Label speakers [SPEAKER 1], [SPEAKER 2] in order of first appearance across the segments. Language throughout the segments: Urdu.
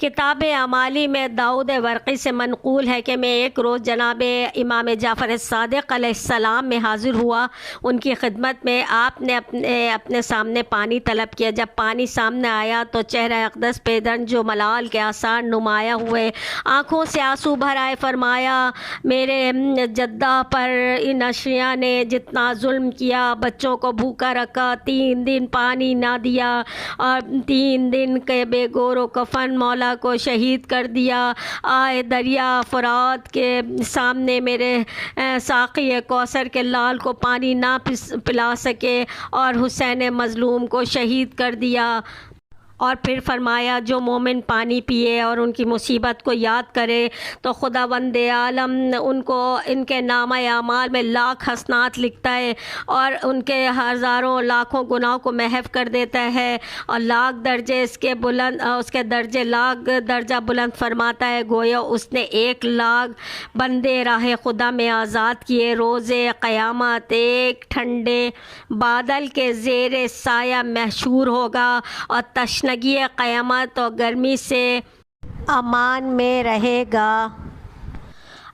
[SPEAKER 1] کتاب اعمالی میں داؤد ورقی سے منقول ہے کہ میں ایک روز جناب امام جعفر صادق علیہ السلام میں حاضر ہوا۔ ان کی خدمت میں آپ نے اپنے سامنے پانی طلب کیا۔ جب پانی سامنے آیا تو چہرہ اقدس پہ رنج و ملال کے آثار نمایاں ہوئے، آنکھوں سے آنسو بھر آئے۔ فرمایا میرے جدہ پر ان اشیاء نے جتنا ظلم کیا، بچوں کو بھوکا رکھا، 3 دن پانی نہ دیا اور 3 دن کے بے گور و کفن مولا کو شہید کر دیا۔ آئے دریا فرات کے سامنے میرے ساقی کوثر کے لال کو پانی نہ پلا سکے اور حسین مظلوم کو شہید کر دیا۔ اور پھر فرمایا جو مومن پانی پیے اور ان کی مصیبت کو یاد کرے تو خداوند عالم ان کو ان کے نامہ اعمال میں لاکھ حسنات لکھتا ہے اور ان کے ہزاروں لاکھوں گناہوں کو محو کر دیتا ہے اور لاکھ درجے اس کے درجے لاکھ درجہ بلند فرماتا ہے، گویا اس نے 1,00,000 بندے راہ خدا میں آزاد کیے۔ روز قیامت ایک ٹھنڈے بادل کے زیر سایہ محشور ہوگا اور تشنگی قیامت اور گرمی سے امان میں رہے گا۔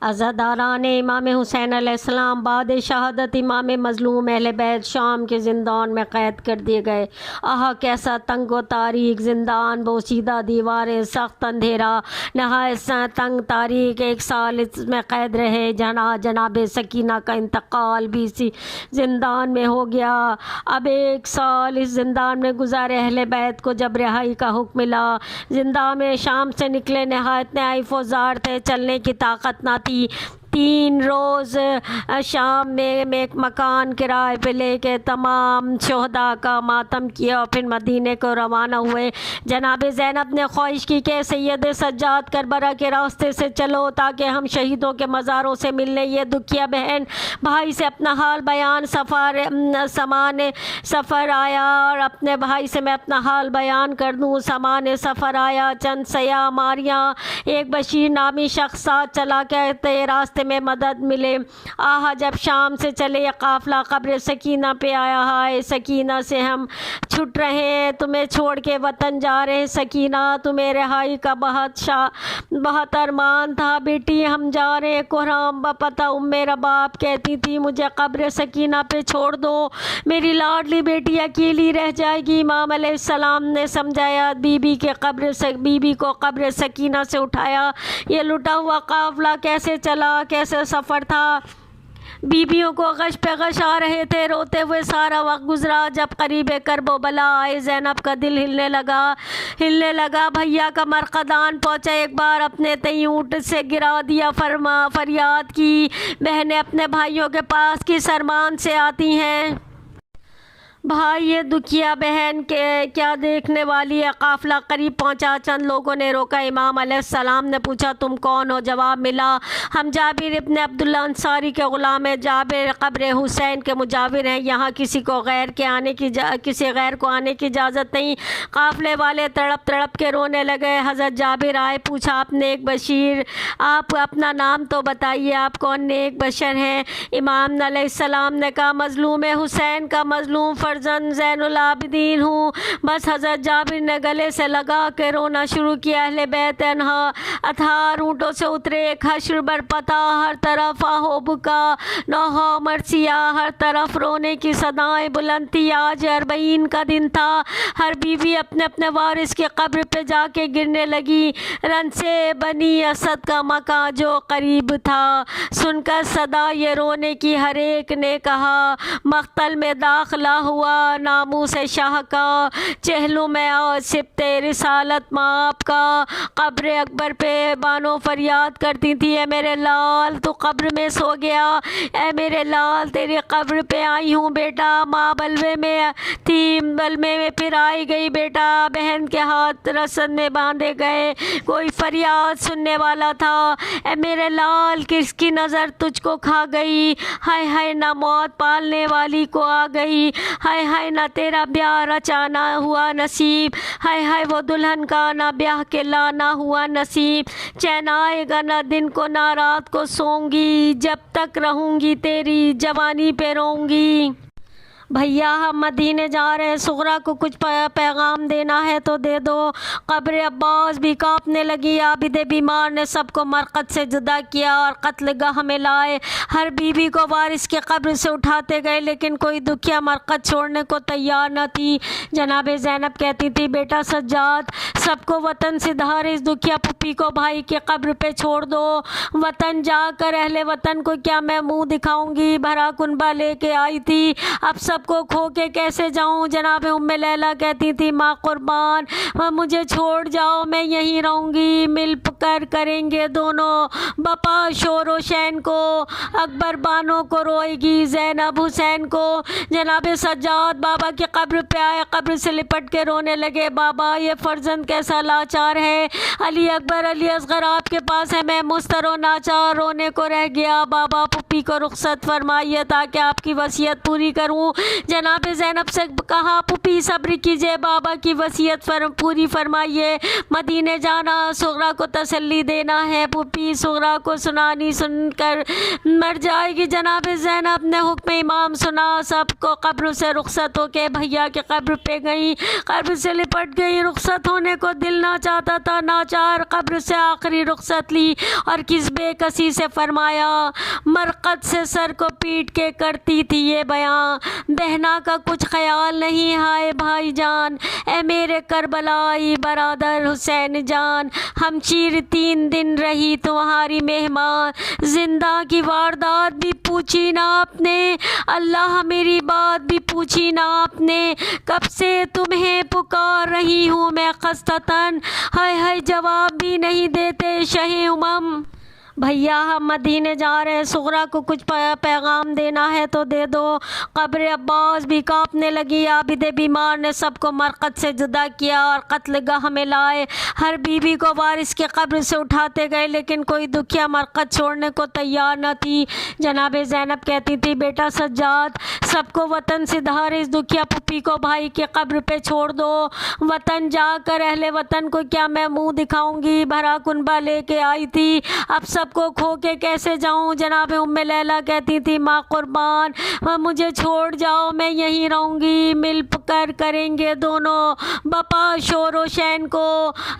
[SPEAKER 1] عزاداران امام حسین علیہ السلام بعد شہادت امام مظلوم اہل بیت شام کے زندان میں قید کر دیے گئے۔ آہا کیسا تنگ و تاریک زندان، بوسیدہ دیواریں، سخت اندھیرا، نہایت تنگ تاریک۔ 1 سال اس میں قید رہے۔ جناب سکینہ کا انتقال بھی اسی زندان میں ہو گیا۔ اب 1 سال اس زندان میں گزارے۔ اہل بیت کو جب رہائی کا حکم ملا، زندان میں شام سے نکلے، نہایت نائف و زار تھے، چلنے کی طاقت نہ تھی۔ 3 روز شام میں ایک مکان کرائے پہ لے کے تمام شہداء کا ماتم کیا اور پھر مدینے کو روانہ ہوئے۔ جناب زینب نے خواہش کی کہ سید سجاد کربلا کے راستے سے چلو تاکہ ہم شہیدوں کے مزاروں سے مل لیں۔ یہ دکھیا بہن بھائی سے اپنا حال بیان سامان سفر آیا اور اپنے بھائی سے میں اپنا حال بیان کر دوں۔ سامان سفر آیا، چند سیاح ماریاں، ایک بشیر نامی شخص ساتھ چلا کہتے راستے میں مدد ملے۔ آہا جب شام سے چلے یہ قافلہ قبر سکینہ پہ آیا۔ ہائے سکینہ سے ہم چھٹ رہے ہیں، تمہیں چھوڑ کے وطن جا رہے ہیں۔ سکینہ تمہیں رہائی کا بہت ارمان تھا بیٹی، ہم جا رہے ہیں کوہرام پتہ۔ رباب کہتی تھی مجھے قبر سکینہ پہ چھوڑ دو، میری لاڈلی بیٹی اکیلی رہ جائے گی۔ امام علیہ السلام نے سمجھایا، بی بی کو قبر سکینہ سے اٹھایا۔ یہ لٹا ہوا قافلہ کیسے چلا، کیسے سفر تھا؟ بیویوں کو غش پہ غش آ رہے تھے، روتے ہوئے سارا وقت گزرا۔ جب قریب کرب و بلا آئے، زینب کا دل ہلنے لگا۔ بھیا کا مرقدان پہنچا، ایک بار اپنے تئیں اونٹ سے گرا دیا، فریاد کی، بہنیں اپنے بھائیوں کے پاس کس ارمان سے آتی ہیں؟ بھائی یہ دکھیا بہن کیا دیکھنے والی ہے؟ قافلہ قریب پہنچا، چند لوگوں نے روکا۔ امام علیہ السلام نے پوچھا تم کون ہو؟ جواب ملا ہم جابر ابن عبداللہ انصاری کے غلام ہیں، جابر قبر حسین کے مجاور ہیں، یہاں کسی غیر کو آنے کی اجازت نہیں۔ قافلے والے تڑپ کے رونے لگے۔ حضرت جابر آئے، پوچھا آپ نیک بشیر، آپ اپنا نام تو بتائیے، آپ کون نیک بشر ہیں؟ امام علیہ السلام نے کہا مظلوم حسین کا مظلوم فرزند زین العابدین ہوں۔ بس حضرت جابر نے گلے سے لگا کے رونا شروع کیا۔ اہل بیت اتھار اونٹوں سے اترے، ایک حشر برپتا، ہر طرف آہو بکا، نوحہ مرثیہ، ہر طرف رونے کی صدائیں بلند تھی۔ آج 40 کا دن تھا، ہر بیوی اپنے وارث کی قبر پہ جا کے گرنے لگی۔ رن سے بنی اسد کا مکان جو قریب تھا، سن کر صدا یہ رونے کی، ہر ایک نے کہا مقتل میں داخلہ ہوا ناموس شاہ کا، چہلوں میں سبت رسالت ماں آپ کا۔ قبر اکبر پہ بانو فریاد کرتی تھی، اے میرے لال تو قبر میں سو گیا، اے میرے لال تیری قبر پہ آئی ہوں بیٹا۔ ماں بلوے میں تھی، بلوے میں پھر آئی گئی بیٹا۔ بہن کے ہاتھ رسد میں باندھے گئے، کوئی فریاد سننے والا تھا، اے میرے لال کس کی نظر تجھ کو کھا گئی؟ ہائے ہائے نہ موت پالنے والی کو آ گئی، ہائے ہائے نہ تیرا بیاہ رچانا ہوا نصیب، ہائے ہائے وہ دلہن کا نہ بیاہ کے لانا ہوا نصیب۔ چین آئے گا نہ دن کو نہ رات کو سوں گی، جب تک رہوں گی تیری جوانی پہ روں گی۔ بھیا ہم مدینے جا رہے ہیں، سغرا کو کچھ پیغام دینا ہے تو دے دو۔ قبر عباس بھی کانپنے لگی، عابد بیمار نے سب کو مرقد سے جدا کیا اور قتل گاہ میں لائے۔ ہر بیوی کو وارث کی قبر سے اٹھاتے گئے لیکن کوئی دکھیا مرقد چھوڑنے کو تیار نہ تھی۔ جناب زینب کہتی تھی، بیٹا سجاد، سب کو وطن سے دھار اس دکھیا پھوپھی کو بھائی کی قبر پہ چھوڑ دو۔ وطن جا کر اہل وطن کو کیا میں منہ دکھاؤں گی؟ بھرا کنبہ لے کے آئی تھی، اب سب کو کھو کے کیسے جاؤں؟ جناب ام لیلہ کہتی تھی، ماں قربان مجھے چھوڑ جاؤ، میں یہیں رہوں گی، مل کر کریں گے دونوں بپا شور و شین کو۔ اکبر بانو کو روئے گی، زینب حسین کو۔ جناب سجاد بابا کی قبر پہ آئے، قبر سے لپٹ کے رونے لگے، بابا یہ فرزند کیسا لاچار ہے، علی اکبر علی اصغر آپ کے پاس ہے، میں مضطر و ناچار رونے کو رہ گیا، بابا پھوپھی کو رخصت فرمائیے تاکہ آپ کی وصیت پوری کروں۔ جناب زینب سے کہا، پھوپھی صبر کیجئے، بابا کی وصیت پوری فرمائیے، مدینے جانا، سغرا کو تسلی دینا ہے، پھوپھی سغرا کو سنانی سن کر مر جائے گی۔ جناب زینب نے حکم امام سنا، سب کو قبر سے رخصت ہو کے بھیا کی قبر پہ گئی، قبر سے لپٹ گئی، رخصت ہونے کو دل نہ چاہتا تھا، ناچار قبر سے آخری رخصت لی اور کس بے کسی سے فرمایا، مرقد سے سر کو پیٹ کے کرتی تھی یہ بیان، بہنا کا کچھ خیال نہیں، ہائے بھائی جان، اے میرے کربلائی برادر حسین جان، ہمشیر 3 دن رہی تمہاری مہمان، زندہ کی واردات بھی پوچھی نہ آپ نے، اللہ میری بات بھی پوچھی نہ آپ نے، کب سے تمہیں پکار رہی ہوں میں خستتاً، ہائے ہائے جواب بھی نہیں دیتے شہ امم۔ بھیا ہم مدینے جا رہے ہیں، سغرا کو کچھ پیغام دینا ہے تو دے دو۔ قبر عباس بھی کانپنے لگی، عابد بیمار نے سب کو مرقد سے جدا کیا اور قتل گاہ میں لائے۔ ہر بیوی کو وارث کی قبر سے اٹھاتے گئے لیکن کوئی دکھیا مرقد چھوڑنے کو تیار نہ تھی۔ جناب زینب کہتی تھی، بیٹا سجاد، سب کو وطن سے دھار اس دکھیا پھوپھی کو بھائی کی قبر پہ چھوڑ دو۔ وطن جا کر اہل وطن کو کیا میں منہ دکھاؤں گی؟ بھرا کنبہ لے کے آئی تھی، اب سب کو کھو کے کیسے جاؤں؟ جناب ام لیلہ کہتی تھی، ماں قربان مجھے چھوڑ جاؤ، میں یہیں رہوں گی، مل کر کریں گے دونوں بپا شور و شین کو۔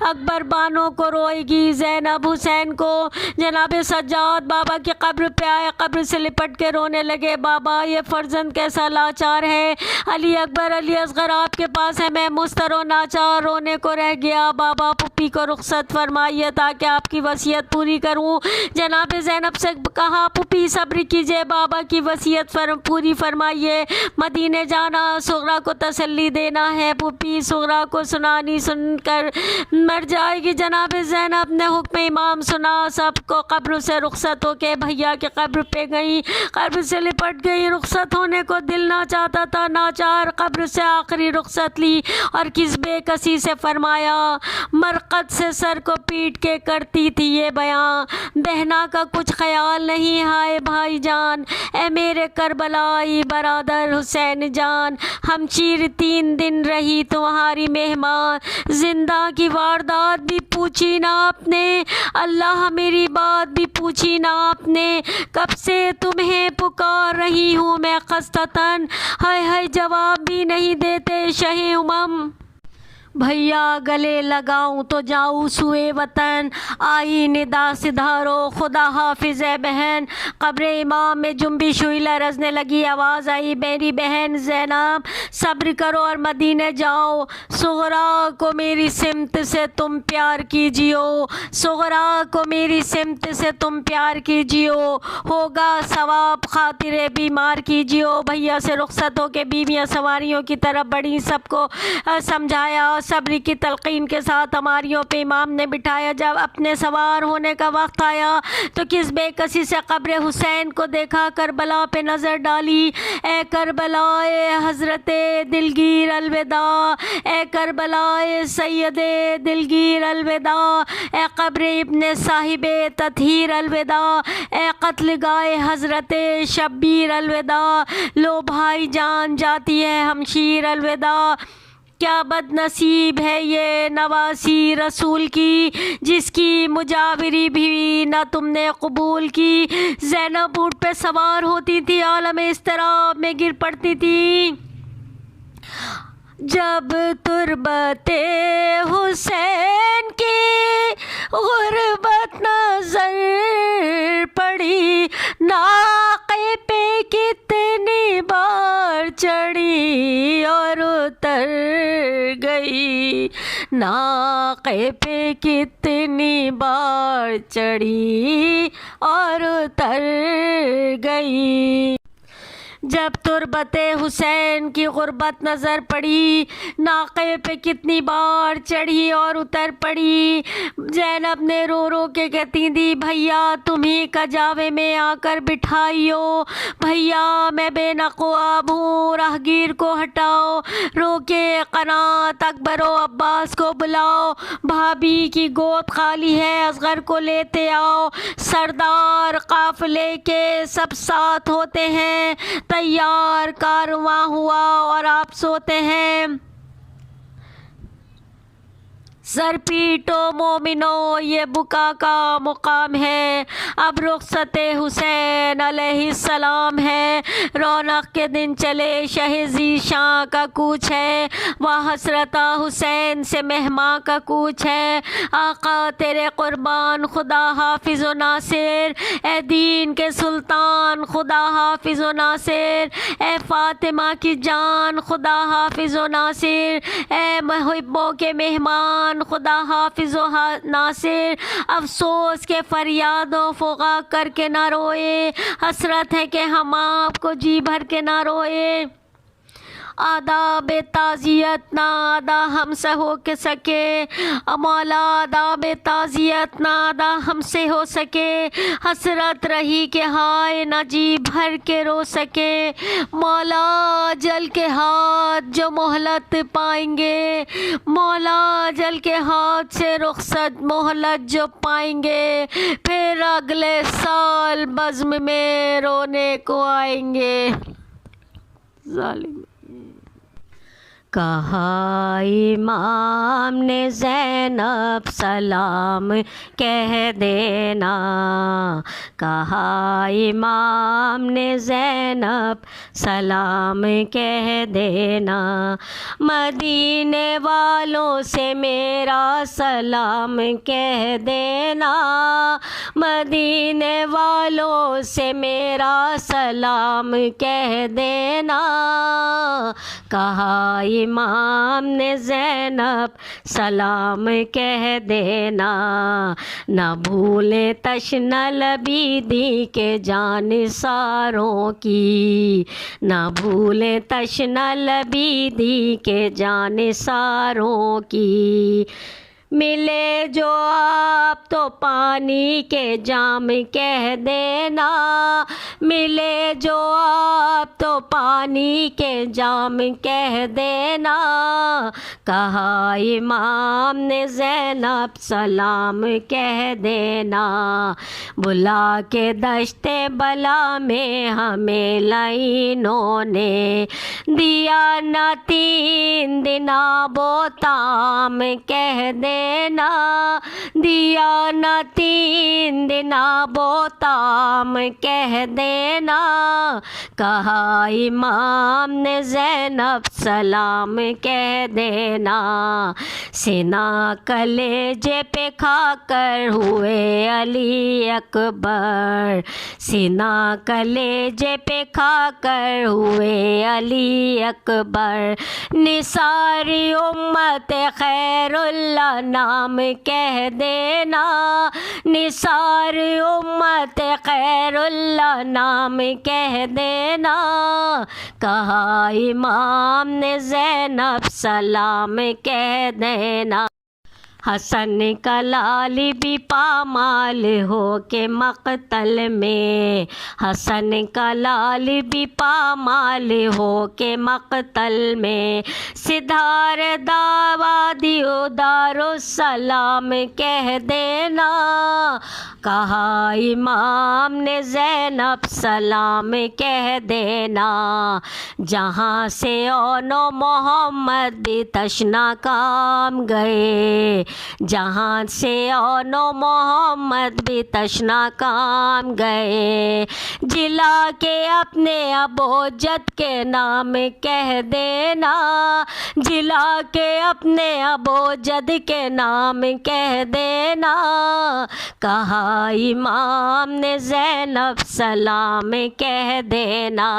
[SPEAKER 1] اکبر بانو کو روئے گی، زینب حسین کو۔ جناب سجاد بابا کی قبر پہ آئے، قبر سے لپٹ کے رونے لگے، بابا یہ فرزند کیسا لاچار ہے، علی اکبر علی اصغر آپ کے پاس ہے، میں مضطر و ناچار رونے کو رہ گیا، بابا پھوپھی کو رخصت فرمائیے تاکہ آپ کی وصیت پوری کروں۔ جناب زینب سے کہا، پھوپھی صبر کیجئے، بابا کی وصیت پوری فرمائیے، مدینے جانا، سغرا کو تسلی دینا ہے، پھوپھی سغرا کو سنانی سن کر مر جائے گی۔ جناب زینب نے حکم امام سنا، سب کو قبر سے رخصت ہو کے بھیا کی قبر پہ گئی، قبر سے لپٹ گئی، رخصت ہونے کو دل نہ چاہتا تھا، ناچار قبر سے آخری رخصت لی اور کس بے کسی سے فرمایا، مرقد سے سر کو پیٹ کے کرتی تھی یہ بیان، بہنا کا کچھ خیال نہیں، ہائے بھائی جان، اے میرے کربلائی برادر حسین جان، ہمشیر 3 دن رہی تمہاری مہمان، زندہ کی واردات بھی پوچھی نہ آپ نے، اللہ میری بات بھی پوچھی نہ آپ نے، کب سے تمہیں پکار رہی ہوں میں خستتاً، ہائے ہائے جواب بھی نہیں دیتے شہ امم۔ بھیا گلے لگاؤں تو جاؤں سوئے وطن، آئی ندا سے دھارو خدا حافظ ہے بہن، قبر امام میں جنبش ہوئی، لرزنے لگی، آواز آئی، میری بہن زینب صبر کرو اور مدینے جاؤ، سغرا کو میری سمت سے تم پیار کیجیو، سغرا کو میری سمت سے تم پیار کیجیو، ہوگا ثواب خاطر بیمار کیجیو۔ بھیا سے رخصت ہو کے بیویاں سواریوں کی طرف بڑھی، سب کو سمجھایا، صبر کی تلقین کے ساتھ ہماریوں پہ امام نے بٹھایا۔ جب اپنے سوار ہونے کا وقت آیا تو کس بے کسی سے قبر حسین کو دیکھا، کربلا پہ نظر ڈالی، اے کربلا حضرت دلگیر الوداع، اے کربلا سید دلگیر الوداع، اے قبر ابن صاحب تطہیر الوداع، اے قتل گاہ حضرت شبیر الوداع، لو بھائی جان جاتی ہے ہمشیر الوداع، کیا بد نصیب ہے یہ نواسی رسول کی جس کی مجاوری بھی نہ تم نے قبول کی۔ زینب اونٹ پہ سوار ہوتی تھی، عالم اضطراب میں گر پڑتی تھی۔ جب تربت حسین کی غربت نظر پڑی، ناقے پہ کتنی بار چڑھی اور اتر گئی، ناقے پہ کتنی بار چڑھی اور اتر گئی۔ جب تربت حسین کی غربت نظر پڑی، ناقے پہ کتنی بار چڑھی اور اتر پڑی، زینب نے رو رو کے کہتی دی، بھیا تمہیں کجاوے میں آ کر بٹھائیو، بھیا میں بے نقاب ہوں، راہگیر کو ہٹاؤ، رو کے قنات اکبر و عباس کو بلاؤ، بھابھی کی گود خالی ہے، اصغر کو لیتے آؤ، سردار قافلے کے سب ساتھ ہوتے ہیں، تیار کارواں ہوا اور آپ سوتے ہیں۔ سر پیٹو مومنو، یہ بکا کا مقام ہے، اب رخصت حسین علیہ السلام ہے، رونق کے دن چلے شہ ذیشاں کا کوچ ہے، وہ حسرت حسین سے مہماں کا کوچ ہے، آقا تیرے قربان خدا حافظ و ناصر، اے دین کے سلطان خدا حافظ و ناصر، اے فاطمہ کی جان خدا حافظ و ناصر، اے محبوں کے مہمان خدا حافظ و ناصر، افسوس کے فریاد و فغاں کر کے نہ روئے، حسرت ہے کہ ہم آپ کو جی بھر کے نہ روئے، آداب تعزیت نہ ادا ہم سے ہو کے سکے، مولا آداب تعزیت نہ ادا ہم سے ہو سکے، حسرت رہی کہ ہائے نہ جی بھر کے رو سکے، مولا جل کے ہاتھ جو مہلت پائیں گے، مولا جل کے ہاتھ سے رخصت مہلت جو پائیں گے، پھر اگلے سال بزم میں رونے کو آئیں گے۔ ظالم کہا امام نے زینب سلام کہہ دینا، کہا امام نے زینب سلام کہہ دینا، مدینے والوں سے میرا سلام کہہ دینا، مدینے والوں سے میرا سلام کہہ دینا، کہا امام نے زینب سلام کہہ دینا، نہ بھولے تشنہ لبیدی کے جانثاروں کی، نہ بھولے تشنہ لبیدی کے جانثاروں کی، ملے جو آپ تو پانی کے جام کہہ دینا، ملے جو آپ تو پانی کے جام کہہ دینا، کہا امام نے زینب سلام کہہ دینا، بلا کے دشت بلا میں ہمیں لعینوں نے، دیا نہ 3 دن آب و تام کہہ دینا، دیا نہ 3 دن آب و تام کہہ دینا، کہا امام نے زینب سلام کہہ دینا، سینہ کلیجے پہ کھا کر ہوئے علی اکبر، سینہ کلیجے پہ کھا کر ہوئے علی اکبر، نثاری امت خیر اللہ نام کہہ دینا، نثار امت خیر اللہ نام کہہ دینا، کہا امام نے زینب سلام کہہ دینا، حسن کا لال بھی پامال ہو کے مقتل میں، حسن کا لال بھی پامال ہو کے مقتل میں، سدھار دعوا دیو دارالسلام کہہ دینا، کہا امام نے زینب سلام کہہ دینا، جہاں سے اون و محمد بھی تشنا کام گئے، جہاں سے اون و محمد بھی تشنا کام گئے، جلا کے اپنے ابو جد کے نام کہہ دینا، جلا کے اپنے ابو جد کے نام کہہ دینا، کہا امام نے زینب سلام کہہ دینا،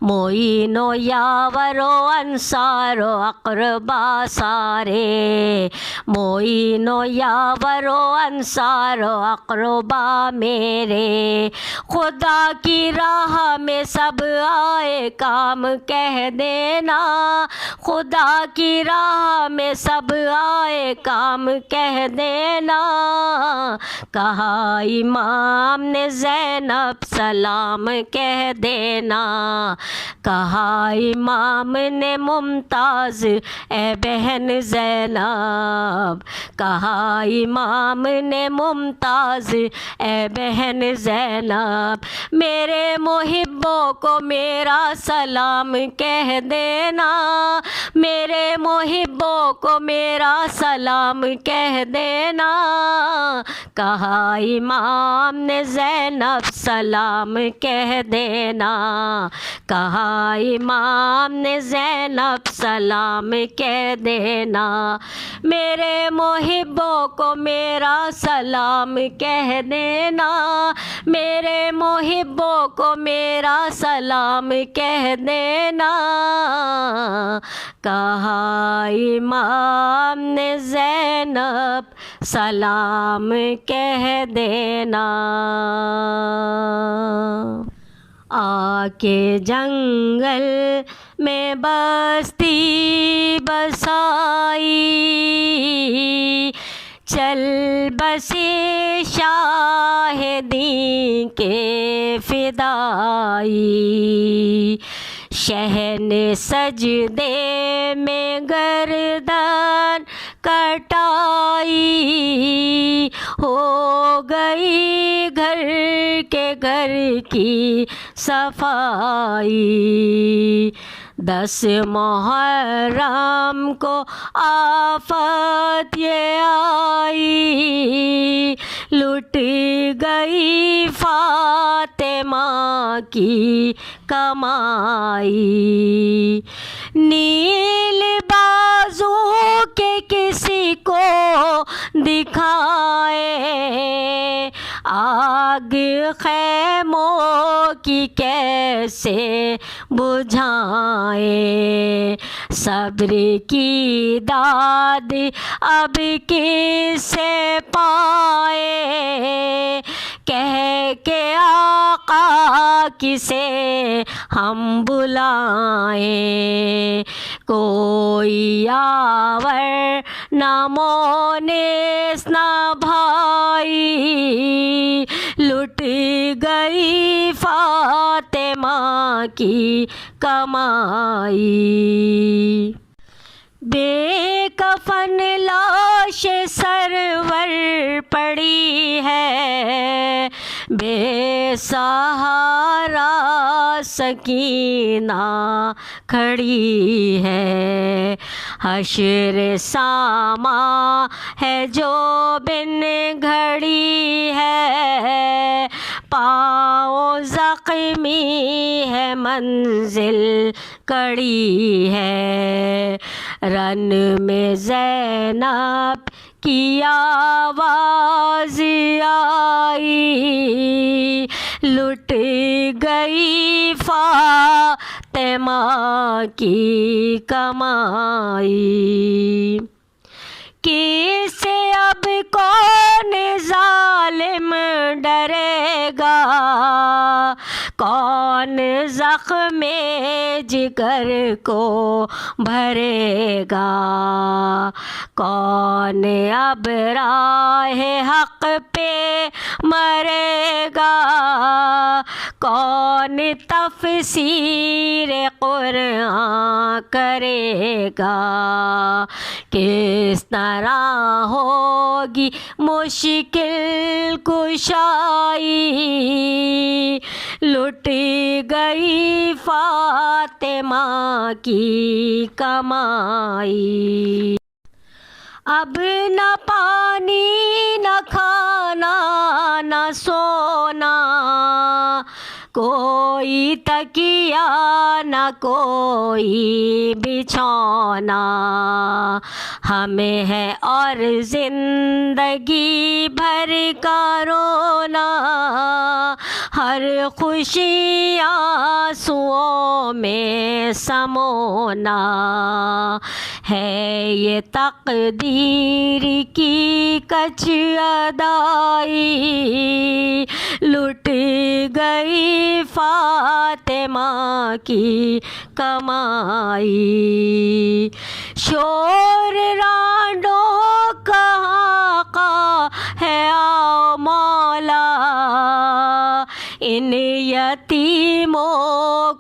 [SPEAKER 1] معین و یاور و انصار و اقربا سارے، معین و یاور و انصار و اقربا میرے، خدا کی راہ میں سب آئے کام کہہ دینا، خدا کی راہ میں سب آئے کام کہہ دینا، کہا امام نے زینب سلام کہہ دینا، کہا امام نے ممتاز اے بہن زینب، کہا امام نے ممتاز اے بہن زینب، میرے محبوں کو میرا سلام کہہ دینا، میرے محبوں کو میرا سلام کہہ دینا، کہا امام نے زینب سلام کہہ دینا، کہا امام نے زینب سلام کہہ دینا، میرے محبوں کو میرا سلام کہہ دینا، میرے محبوں کو میرا سلام کہہ دینا، کہا امام نے زینب سلام کہہ دینا، آ کے جنگل میں بستی بسائی، چل بسے شاہدین کے فدائی، شہن سجدے میں گردن کٹائی، ہو گئی گھر کے گھر کی صفائی، 10 محرم کو آفت یہ آئی، لٹ گئی فاطمہ کی کمائی، نیل بازو کے کسی کو دکھائے، آگ خیموں کی کیسے بجھائے، صبر کی داد اب کس سے پائے، کہہ کے آقا کسے ہم بلائیں، کوئی یاور نہ مونس نہ بھائی، لٹ گئی فاطمہ کی کمائی، بے کفن لاش سرور پڑی ہے، بے سہارا سکینہ کھڑی ہے، حشر ساما ہے جو بن گھڑی ہے، پاؤں زخمی ہے منزل کڑی ہے، رن میں زینب کی آواز آئی، لٹ گئی فاطمہ کی کمائی، کس سے اب کون ظالم ڈرے گا، کون کون زخم جگر کو بھرے گا، کون اب راہ حق پہ مرے گا، کون تفسیر قرآن کرے گا، کس طرح ہوگی مشکل کشائی، لٹ گئی فاطمہ کی کمائی، اب نہ پانی نہ کھانا نہ سونا، کوئی تکیہ نہ کوئی بچھونا، ہمیں ہے اور زندگی بھر کا رونا، ہر خوشی آنسوؤں میں سمونا، ہے یہ تقدیر کی کچ ادائی، لٹ گئی فاطمہ کی کمائی، شور رانڈوں کہاں کا ہے آؤ مولا، ان یتیموں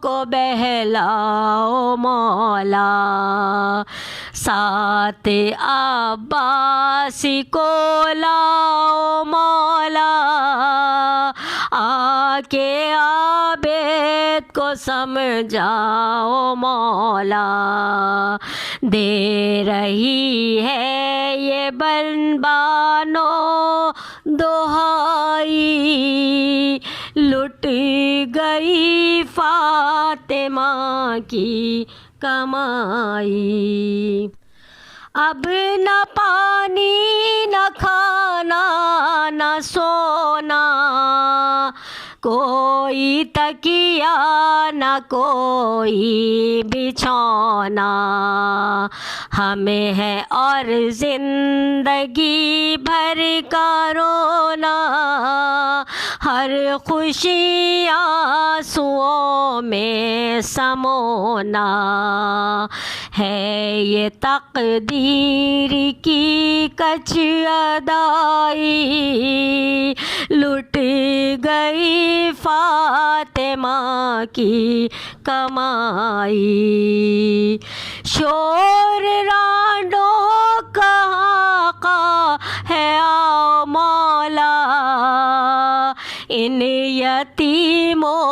[SPEAKER 1] کو بہلاؤ مولا، ساتھ عباس کو لاؤ مولا، آ کے عابد کو سمجھاؤ مولا، دے رہی ہے یہ بانو دہائی، لٹ گئی فاطمہ کی کمائی، اب نہ پانی نہ کھانا نہ سونا، کوئی تکیہ نہ کوئی بچھونا، ہمیں ہے اور زندگی بھر کا رونا، ہر خوشی آنسوؤں میں سمونا، ہے یہ تقدیر کی کچ ادائی، لٹ گئی فاطمہ کی کمائی، شور رانڈوں کہاں کا ہے آؤ مولا، ان یتیموں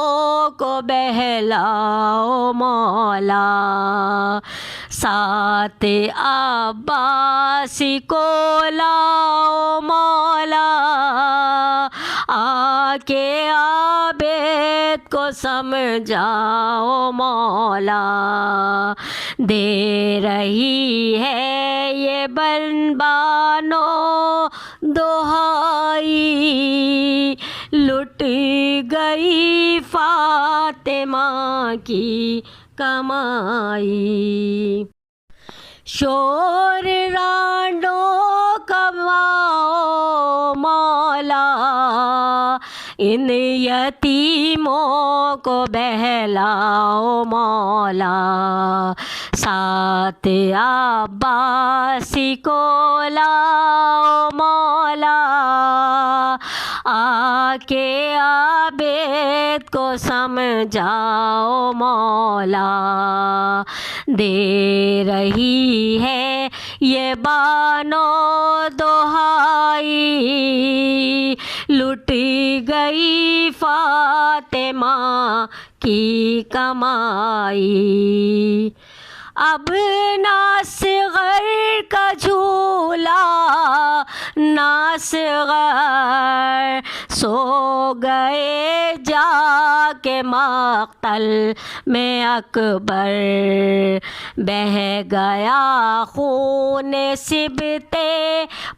[SPEAKER 1] کو بہلاؤ مولا، ساتھ عباس کو لاؤ مولا، آ کے عابد کو سمجھاؤ مولا، دے رہی ہے یہ بانو دہائی، لٹ گئی فاطمہ کی کمائی، شور رانڈوں کماؤ مولا، ان یتیموں کو بہلاؤ مولا، ساتھ عباس کو لاؤ مولا، آ کے عابد کو سمجھاؤ مولا، دے رہی ہے یہ بانو دہائی، لٹ گئی فاطمہ کی کمائی، اب نہ اصغر کا جھولا نہ اصغر سو گئے جا کے مقتل میں اکبر، بہہ گیا خون صبط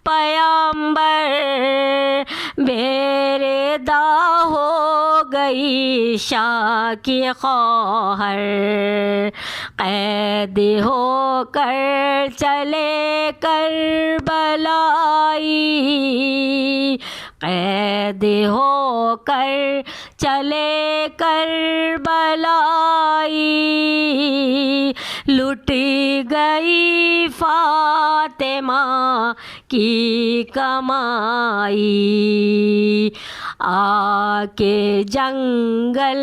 [SPEAKER 1] پیامبر، میرے دا ہو گئی شاہ کی خواہر، قید ہو کر چلے کربلائی، قید ہو کر چلے کربلائی، لٹ گئی فاطمہ کی کمائی، آ کے جنگل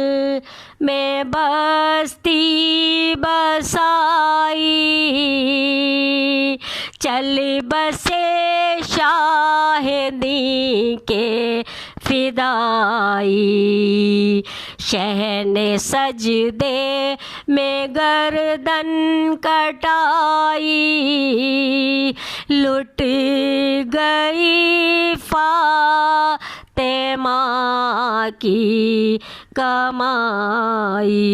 [SPEAKER 1] میں بستی بسائی، چل بسے شاہدی کے فدائی، شہ نے سجدے میں گردن کٹائی، لٹ گئی فاطمہ کی کمائی۔